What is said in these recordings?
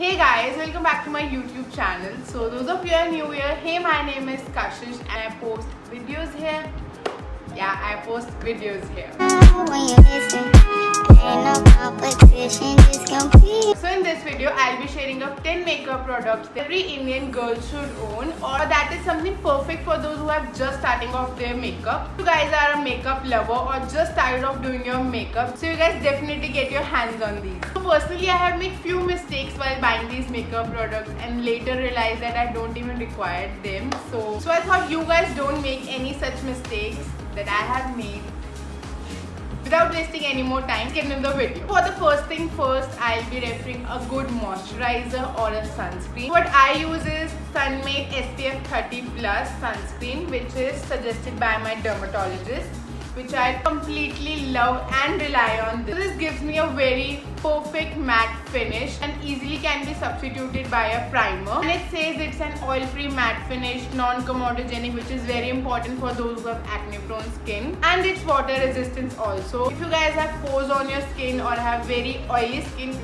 Hey guys, welcome back to my YouTube channel. So those of you are new here, hey, my name is Kashish and I post videos here. Yeah, I post videos here. When you listen, ain't no competition, just compete. So in this video, I'll be sharing up 10 makeup products that every Indian girl should own, or that is something perfect for those who have just starting off their makeup. If you guys are a makeup lover or just started off doing your makeup, so you guys definitely get your hands on these. So personally, I have made few mistakes while buying these makeup products and later realized that I don't even require them. So I thought you guys don't make any such mistakes that I have made. Without wasting any more time, get into the video. For the first thing first, I'll be referring a good moisturizer or a sunscreen. What I use is Sunmade SPF 30 Plus sunscreen, which is suggested by my dermatologist, which I completely love and rely on. This gives me a very perfect matte finish and easily can be substituted by a primer. And it says it's an oil-free matte finish, non-comedogenic, which is very important for those who have acne-prone skin. And it's water resistance also. If you guys have pores on your skin or have very oily skin,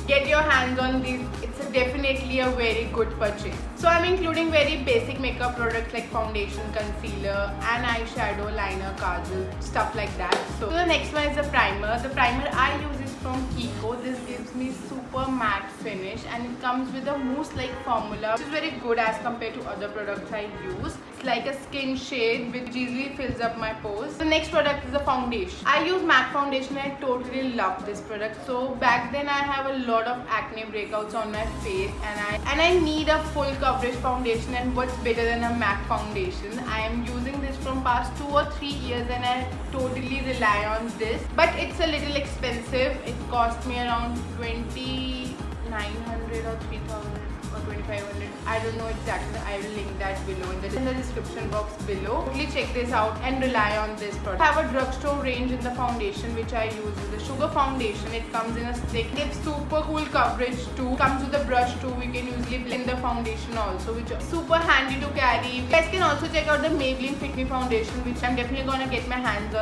get your hands on these. It's definitely a very good purchase. So I'm including very basic makeup products like foundation, concealer and eyeshadow, liner, kajal, stuff like that. So the next one is the primer. The primer I use is from Kiko. This gives me super matte finish and it comes with a mousse-like formula, which is very good as compared to other products I use. It's like a skin shade which easily fills up my pores. The next product is a foundation. I use MAC foundation and I totally love this product. So back then I have a lot of acne breakouts on my face and I need a full coverage foundation, and what's better than a MAC foundation? I am using this from past 2 or 3 years and I totally rely on this, but it's a little expensive. It cost me around 2,900 or 3,000 or 2,500. I don't know exactly. I will link that below in the description box below. Totally check this out and rely on this product. I have a drugstore range in the foundation which I use. The Sugar foundation. It comes in a stick. It gives super cool coverage too. Comes with a brush too. We can usually blend the foundation also, which is super handy to carry. You guys can also check out the Maybelline Fit Me foundation, which I'm definitely gonna get my hands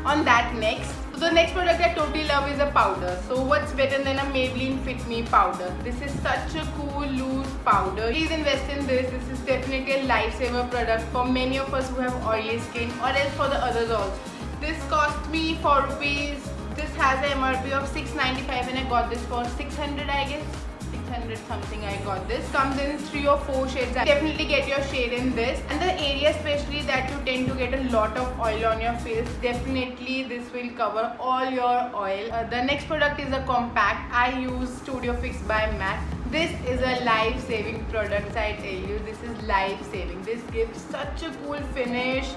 on that next. So the next product I totally love is a powder. So what's better than a Maybelline Fit Me powder? This is such a cool loose powder. Please invest in this. This is definitely a lifesaver product for many of us who have oily skin, or else for the others also. This cost me 4 rupees. This has an MRP of 695 and I got this for 600, I guess. 600 something I got this. Comes in 3 or 4 shades. Definitely get your shade in this. And the area especially that you tend to get a lot of oil on your face, definitely this will cover all your oil. The next product is a compact. I use Studio Fix by MAC. This is a life-saving product, I tell you. This is life-saving. This gives such a cool finish.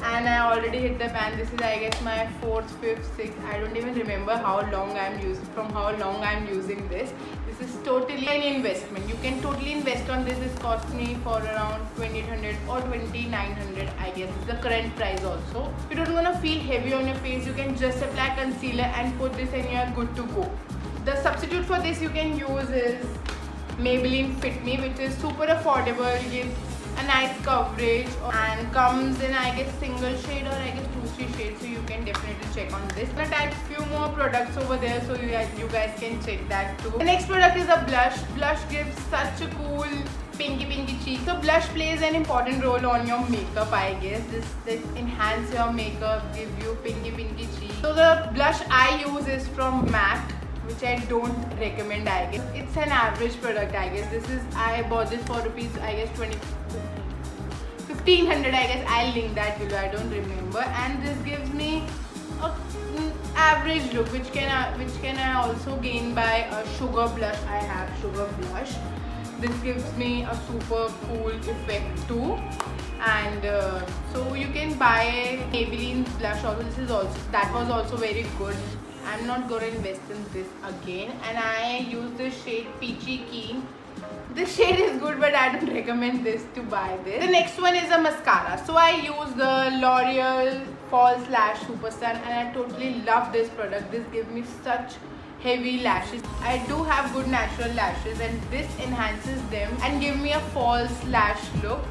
And I already hit the pan. This is, I guess, my 4th, 5th, 6th. I don't even remember how long I'm using this. This is totally an investment. You can totally invest on this. This cost me for around 2,800 or 2,900, I guess. It's the current price also. If you don't want to feel heavy on your face, you can just apply concealer and put this and you're good to go. The substitute for this you can use is Maybelline Fit Me, which is super affordable, gives a nice coverage and comes in, I guess, single shade or I guess 2-3 shades, so you can definitely check on this. I'm gonna type few more products over there so you guys can check that too. The next product is a blush. Blush gives such a cool pinky cheek. So blush plays an important role on your makeup, I guess. This enhance your makeup, give you pinky cheek. So the blush I use is from MAC, which I don't recommend, I guess. It's an average product, I guess. I bought this for rupees, I guess 1,500, I guess. I'll link that below, I don't remember. And this gives me a average look, which can I also gain by a Sugar blush. I have Sugar blush. This gives me a super cool effect too. And so you can buy Maybelline blush also. That was also very good. I'm not going to invest in this again, and I use the shade Peachy Keen. This shade is good, but I don't recommend this to buy this. The next one is a mascara. So I use the L'Oreal False Lash Superstar and I totally love this product. This gives me such heavy lashes. I do have good natural lashes and this enhances them and give me a false lash look.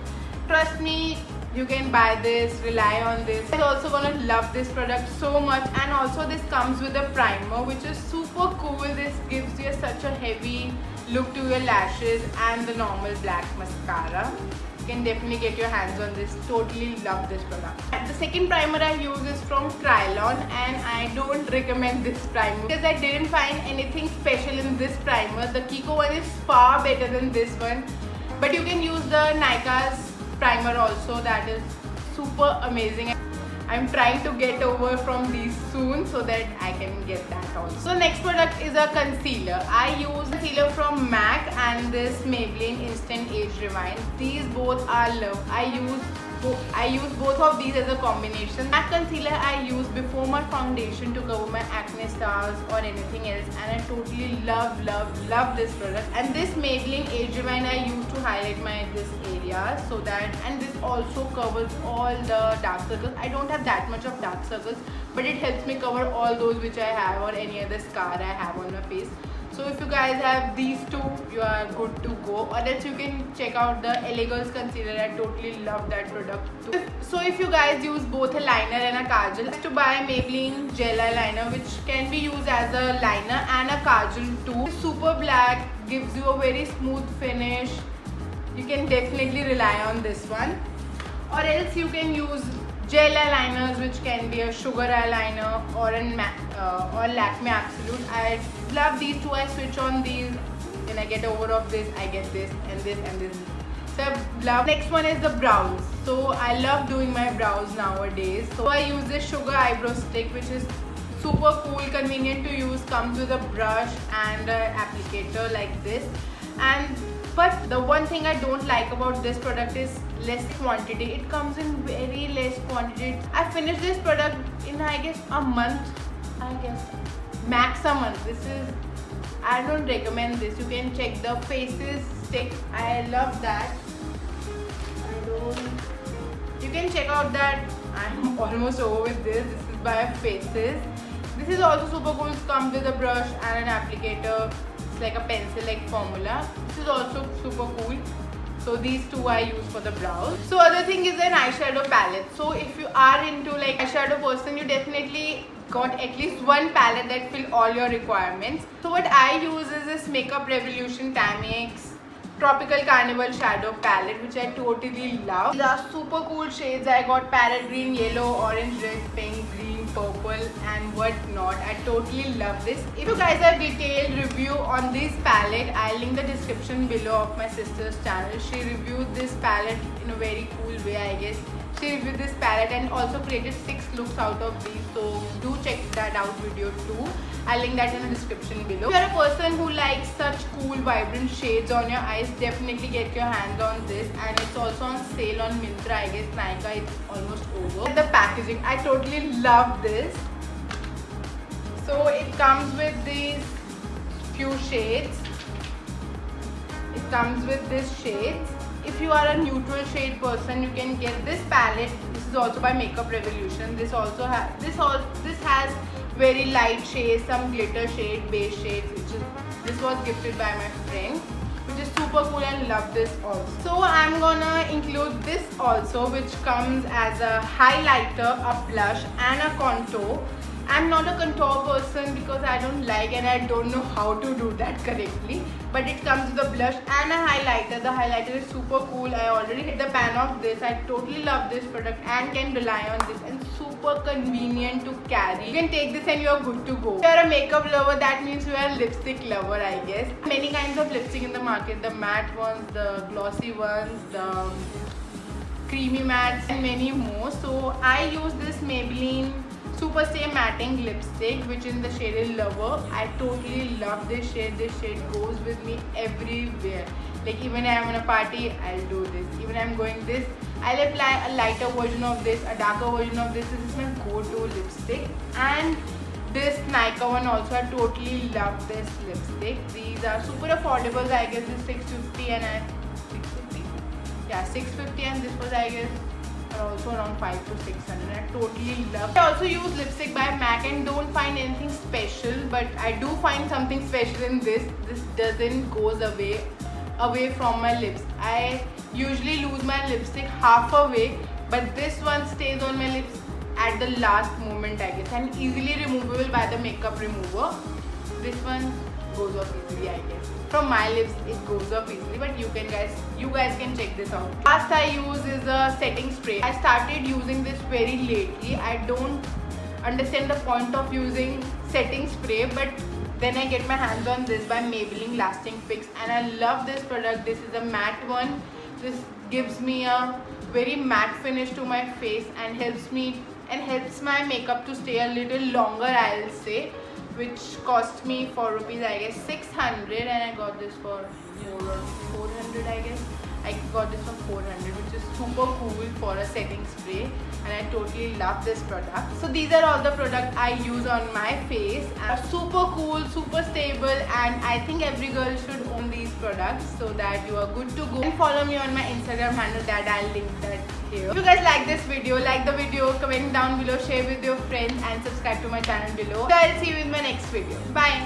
Trust me, you can buy this, rely on this. I'm also gonna love this product so much. And also this comes with a primer which is super cool. This gives you such a heavy look to your lashes and the normal black mascara. You can definitely get your hands on this. Totally love this product. The second primer I use is from Kryolan, and I don't recommend this primer because I didn't find anything special in this primer. The Kiko one is far better than this one, but you can use the Nykaa's primer also. That is super amazing. I'm trying to get over from these soon so that I can get that also. So next product is a concealer. I use concealer from MAC and this Maybelline Instant Age Rewind. These both are love. I use both of these as a combination. MAC concealer I use before my foundation to cover my acne scars or anything else, and I totally love this product. And this Maybelline Age Rewind I use to highlight my this area, so that, and this also covers all the dark circles. I don't have that much of dark circles, but it helps me cover all those which I have or any other scar I have on my face. So if you guys have these two, you are good to go. Or else you can check out the LA Girls concealer. I totally love that product too. So if you guys use both a liner and a kajal, to buy Maybelline gel eyeliner, which can be used as a liner and a kajal too. Super black, gives you a very smooth finish. You can definitely rely on this one. Or else you can use gel eyeliners, which can be a sugar eyeliner or or Lakme Absolute. I love these two. I switch on these. When I get over of this, I get this and this and this. So I love. Next one is the brows. So I love doing my brows nowadays. So I use this sugar eyebrow stick, which is super cool, convenient to use. Comes with a brush and an applicator like this. But the one thing I don't like about this product is less quantity. It comes in very less quantity. I finished this product in, I guess, a month. Max a month. I don't recommend this. You can check the Faces stick. I love that. You can check out that. I'm almost over with this. This is by Faces. This is also super cool. It comes with a brush and an applicator. It's like a pencil-like formula. This is also super cool. So these two I use for the brows. So other thing is an eyeshadow palette. So if you are into like eyeshadow person, you definitely got at least one palette that fill all your requirements. So what I use is this Makeup Revolution Tamex Tropical Carnival Shadow Palette, which I totally love. These are super cool shades. I got parrot green, yellow, orange, red, pink, green, purple and whatnot. I totally love this. If you guys have detailed review on this palette, I'll link the description below of my sister's channel. She reviewed this palette in a very cool way, I guess. She reviewed this palette and also created 6 looks out of these. So do check that out video too. I'll link that in the description below. If you're a person who likes such cool vibrant shades on your eyes, definitely get your hands on this. And it's also on sale on Myntra. I guess Nykaa is almost over. The packaging, I totally love this. So it comes with these few shades. It comes with these shades. If you are a neutral shade person, you can get this palette. This is also by Makeup Revolution. This has very light shades, some glitter shade, base shades. This was gifted by my friend, which is super cool, and love this also. So I'm gonna include this also, which comes as a highlighter, a blush and a contour. I'm not a contour person because I don't like and I don't know how to do that correctly. But it comes with a blush and a highlighter. The highlighter is super cool. I already hit the pan of this. I totally love this product and can rely on this, and super convenient to carry. You can take this and you're good to go. If you're a makeup lover, that means you are a lipstick lover, I guess. Many kinds of lipstick in the market. The matte ones, the glossy ones, the creamy mattes and many more. So I use this Maybelline Super Stay Matting lipstick, which in the shade is Lover. I totally love this shade. This shade goes with me everywhere. Like even when I'm in a party, I'll do this. Even I'm going this, I'll apply a lighter version of this, a darker version of this. This is my go-to lipstick. And this Nykaa one also, I totally love this lipstick. These are super affordable. I guess it's 650 and 650. Yeah, 650, and this was, I guess, also around 500 to 600. I totally love it. I also use lipstick by MAC and don't find anything special, but I do find something special in this. This doesn't goes away from my lips. I usually lose my lipstick halfway, but this one stays on my lips at the last moment, I guess, and easily removable by the makeup remover. This one goes off easily, I guess. From my lips it goes off easily, but you guys can check this out. Last I use is a setting spray. I started using this very lately. I don't understand the point of using setting spray, but then I get my hands on this by Maybelline Lasting Fix, and I love this product. This is a matte one. This gives me a very matte finish to my face and helps my makeup to stay a little longer, I'll say, which cost me for rupees, I guess 600, and I got this for 400, I guess. I got this for 400, which is super cool for a setting spray, and I totally love this product. So these are all the products I use on my face. Super cool, super stable, and I think every girl should own these products so that you are good to go. And follow me on my Instagram handle that I'll link that here. If you guys like this video, like the video, comment down below, share with your friends, and subscribe to my channel below. So I'll see you in my next video. Bye.